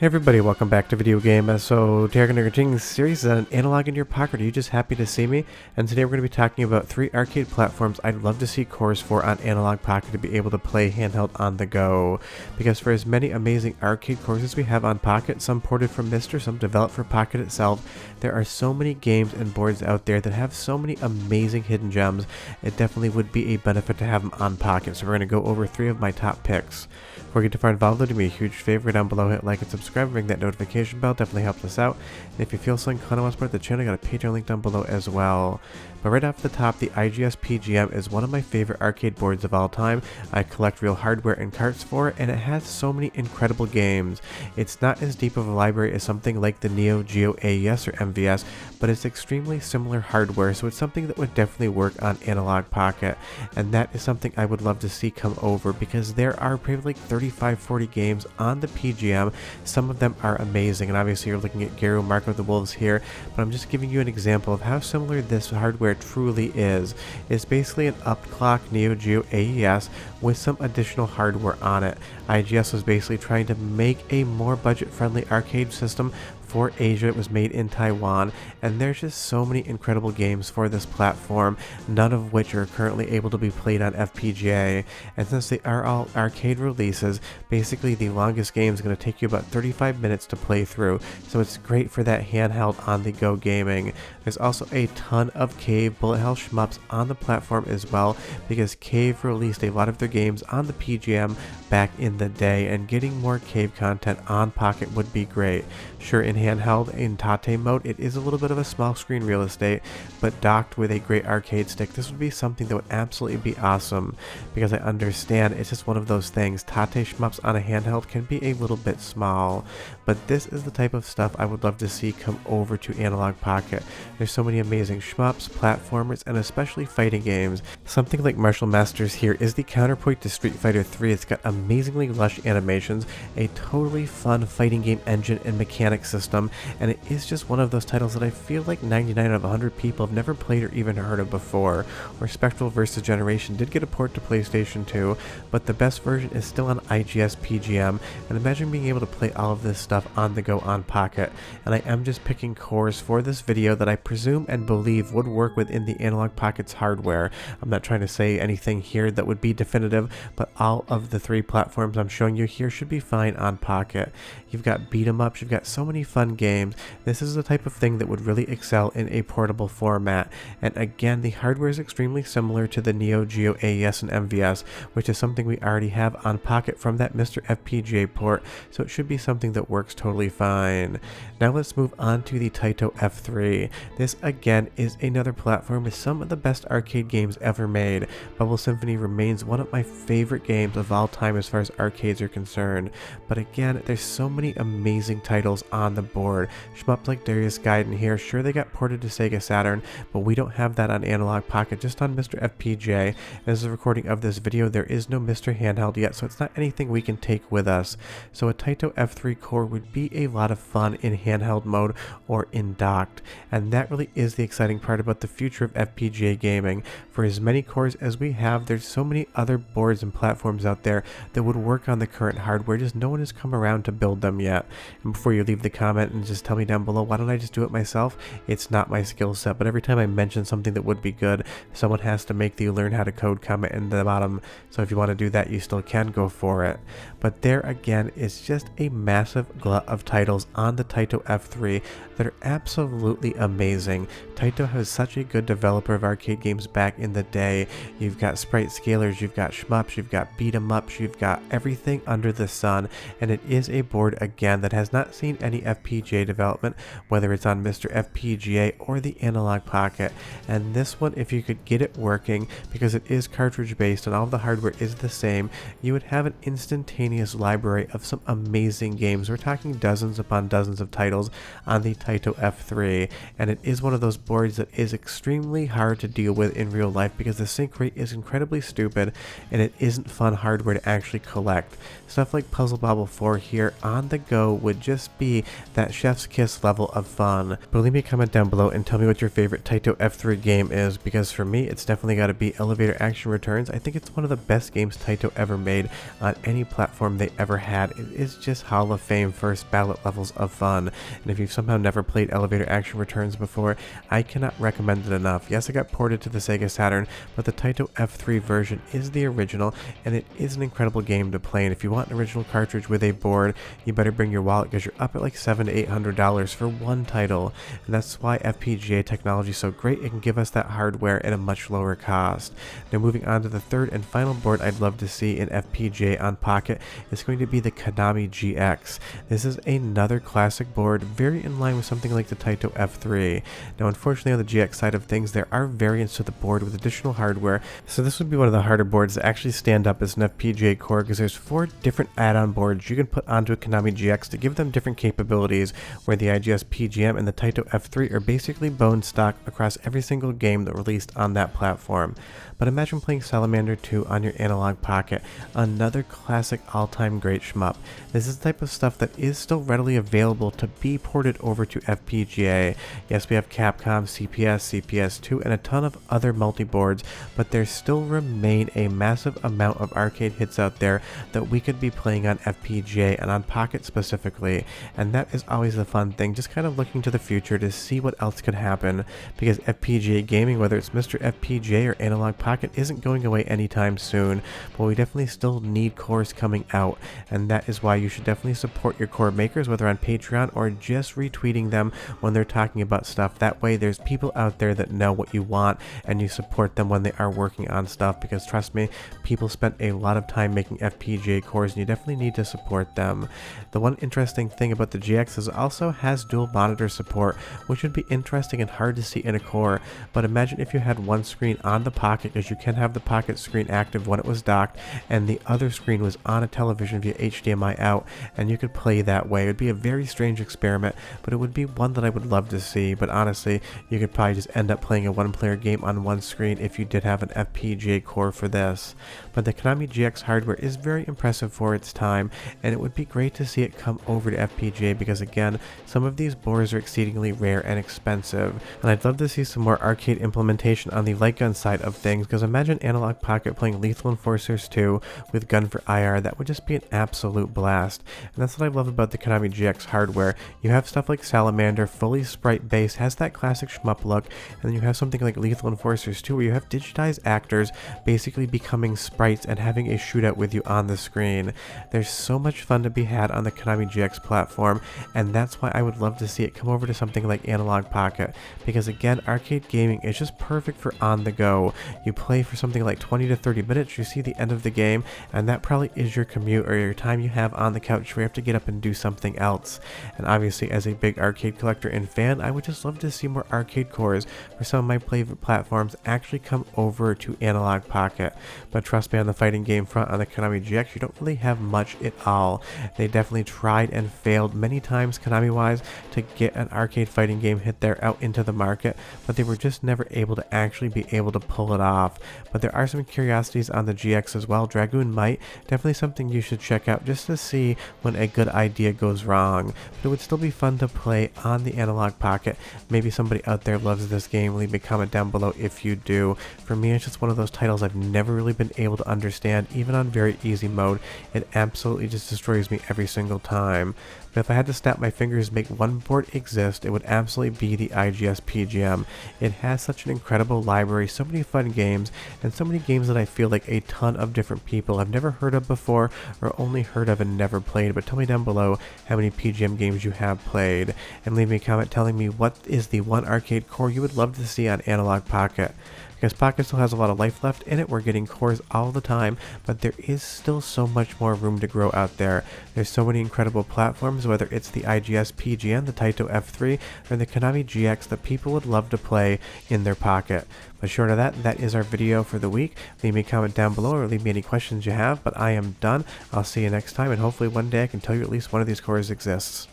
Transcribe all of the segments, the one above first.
Hey everybody, welcome back to Video Game. So today we're going to continue the series on Analog in Your Pocket. Are you just happy to see me? And today we're going to be talking about 3 arcade platforms I'd love to see cores for on Analogue Pocket to be able to play handheld on the go. Because for as many amazing arcade cores as we have on Pocket, some ported from MiSTer, some developed for Pocket itself, there are so many games and boards out there that have so many amazing hidden gems. It definitely would be a benefit to have them on Pocket. So we're going to go over 3 of my top picks. Before you get too far involved, do me a huge favor down below, hit like and subscribe, ring that notification bell, definitely helps us out. And if you feel something kind of want to support the channel, I got a Patreon link down below as well. But right off the top, the IGS PGM is one of my favorite arcade boards of all time. I collect real hardware and carts for it, and it has so many incredible games. It's not as deep of a library as something like the Neo Geo AES or MVS, but it's extremely similar hardware, so it's something that would definitely work on Analogue Pocket. And that is something I would love to see come over, because there are probably like 35-40 games on the PGM. Some of them are amazing, and obviously you're looking at Garo Mark of the Wolves here, but I'm just giving you an example of how similar this hardware truly is. It's basically an upclock Neo Geo AES with some additional hardware on it. IGS was basically trying to make a more budget-friendly arcade system for Asia. It was made in Taiwan, and there's just so many incredible games for this platform, none of which are currently able to be played on FPGA. And since they are all arcade releases, basically the longest game is going to take you about 35 minutes to play through, so it's great for that handheld on-the-go gaming. There's also a ton of Cave bullet hell shmups on the platform as well, because Cave released a lot of their games on the PGM back in the day, and getting more Cave content on Pocket would be great. Sure, in handheld, in Tate mode, it is a little bit of a small screen real estate, but docked with a great arcade stick, this would be something that would absolutely be awesome, because I understand it's just one of those things. Tate shmups on a handheld can be a little bit small, but this is the type of stuff I would love to see come over to Analogue Pocket. There's so many amazing shmups, platformers, and especially fighting games. Something like Martial Masters here is the counterpoint to Street Fighter 3. It's got amazingly lush animations, a totally fun fighting game engine and mechanic system, and it is just one of those titles that I feel like 99 out of 100 people have never played or even heard of before. Or Spectral vs. Generation did get a port to PlayStation 2, but the best version is still on IGS PGM, and imagine being able to play all of this stuff on the go on Pocket. And I am just picking cores for this video that I presume and believe would work within the Analogue Pocket's hardware. I'm not trying to say anything here that would be definitive, but all of the 3 platforms I'm showing you here should be fine on Pocket. You've got beat 'em ups, you've got so many fun games. This is the type of thing that would really excel in a portable format. And again, the hardware is extremely similar to the Neo Geo AES and MVS, which is something we already have on Pocket from that MiSTer FPGA port, so it should be something that works totally fine. Now let's move on to the Taito F3. This again is another platform with some of the best arcade games ever made. Bubble Symphony remains one of my favorite games of all time as far as arcades are concerned, but again, there's so many amazing titles on the board. Shmups like Darius Gaiden here, sure they got ported to Sega Saturn, but we don't have that on Analogue Pocket, just on MiSTer FPGA. As of the recording of this video, there is no MiSTer handheld yet, so it's not anything we can take with us. So a Taito F3 core would be a lot of fun in handheld mode or in docked, and that really is the exciting part about the future of FPGA gaming. For as many cores as we have, there's so many other boards and platforms out there that would work on the current hardware, just no one has come around to build them yet. And before you leave the comment and just tell me down below, why don't I just do it myself? It's not my skill set, but every time I mention something that would be good, someone has to make the learn how to code comment in the bottom, so if you want to do that, you still can go for it. But there again is just a massive glut of titles on the Taito F3 that are absolutely amazing. Taito has such a good developer of arcade games back in the day. You've got sprite scalers, you've got shmups, you've got beat 'em ups, you've got everything under the sun, and it is a board again that has not seen any FPGA development, whether it's on MiSTer FPGA or the Analogue Pocket. And this one, if you could get it working, because it is cartridge based and all of the hardware is the same, you would have an instantaneous library of some amazing games. We're talking dozens upon dozens of titles on the Taito F3, and it is one of those boards that is extremely hard to deal with in real life because the sync rate is incredibly stupid, and it isn't fun hardware to actually collect. Stuff like Puzzle Bobble 4 here on the go would just be that chef's kiss level of fun. But leave me a comment down below and tell me what your favorite Taito F3 game is, because for me it's definitely got to be Elevator Action Returns. I think it's one of the best games Taito ever made on any platform they ever had. It is just Hall of Fame first ballot levels of fun, and if you've somehow never played Elevator Action Returns before, I cannot recommend it enough. Yes, it got ported to the Sega Saturn, but the Taito F3 version is the original, and it is an incredible game to play. And if you want an original cartridge with a board, you better bring your wallet, because you're up at like $700 to $800 for one title, and that's why FPGA technology is so great. It can give us that hardware at a much lower cost. Now moving on to the third and final board I'd love to see in FPGA on Pocket is going to be the Konami GX. This is another classic board, very in line with something like the Taito F3. Now unfortunately on the GX side of things, there are variants to the board with additional hardware, so this would be one of the harder boards to actually stand up as an FPGA core, because there's 4 different add-on boards you can put onto a Konami GX to give them different capabilities, where the IGS PGM and the Taito F3 are basically bone stock across every single game that released on that platform. But imagine playing Salamander 2 on your Analogue Pocket, another classic all-time great shmup. This is the type of stuff that is still readily available to be ported over to FPGA. Yes, we have Capcom, CPS, CPS2, and a ton of other multi-boards, but there still remain a massive amount of arcade hits out there that we could be playing on FPGA and on Pocket specifically, and that is always the fun thing, just kind of looking to the future to see what else could happen, because FPGA gaming, whether it's Mr. FPGA or Analogue Pocket, isn't going away anytime soon, but we definitely still need cores coming out, and that is why you should definitely support your core makers, whether on Patreon or just retweeting them when they're talking about stuff. That way there's people out there that know what you want, and you support them when they are working on stuff, because trust me, people spent a lot of time making FPGA cores and you definitely need to support them. The one interesting thing about the GX is it also has dual monitor support, which would be interesting and hard to see in a core, but imagine if you had one screen on the Pocket, because you can have the Pocket screen active when it was docked, and the other screen was on a television via HDMI out, and you could play that way. It would be a very strange experiment, but it would be one that I would love to see. But honestly, you could probably just end up playing a one-player game on one screen if you did have an FPGA core for this. But the Konami GX hardware is very impressive for its time, and it would be great to see it come over to FPGA, because again, some of these boards are exceedingly rare and expensive, and I'd love to see some more arcade implementation on the light gun side of things, because imagine Analogue Pocket playing Lethal Enforcers 2 with Gun for IR. That would just be an absolute blast, and that's what I love about the Konami GX hardware. You have stuff like Salamander, fully sprite based, has that classic shmup look, and then you have something like Lethal Enforcers 2 where you have digitized actors basically becoming sprites and having a shootout with you on the screen. There's so much fun to be had on the Konami GX platform, and that's why I would love to see it come over to something like Analogue Pocket, because again, arcade gaming is just perfect for on the go. You play for something like 20 to 30 minutes, you see the end of the game, and that probably is your commute or your time you have on the couch where you have to get up and do something else. And obviously, as a big arcade collector and fan, I would just love to see more arcade cores for some of my favorite platforms actually come over to Analogue Pocket. But trust me, on the fighting game front on the Konami GX, you don't really have much at all. They definitely tried and failed many times Konami-wise to get an arcade fighting game hit there out into the market, but they were just never able to actually be able to pull it off. But there are some curiosities on the GX as well. Dragoon Might, definitely something you should check out just to see when a good idea goes wrong. But it would still be fun to play on the Analogue Pocket. Maybe somebody out there loves this game. Leave me a comment down below if you do. For me, it's just one of those titles I've never really been able to understand, even on very easy mode. It absolutely just destroys me every single time. But if I had to snap my fingers and make one board exist, it would absolutely be the IGS PGM. It has such an incredible library, so many fun games, and so many games that I feel like a ton of different people have never heard of before, or only heard of and never played. But tell me down below how many PGM games you have played, and leave me a comment telling me what is the one arcade core you would love to see on Analogue Pocket. Because Pocket still has a lot of life left in it, we're getting cores all the time, but there is still so much more room to grow out there. There's so many incredible platforms, whether it's the IGS PGM, the Taito F3, or the Konami GX that people would love to play in their Pocket. But short of that, that is our video for the week. Leave me a comment down below or leave me any questions you have, but I am done. I'll see you next time, and hopefully one day I can tell you at least one of these cores exists.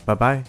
Bye-bye.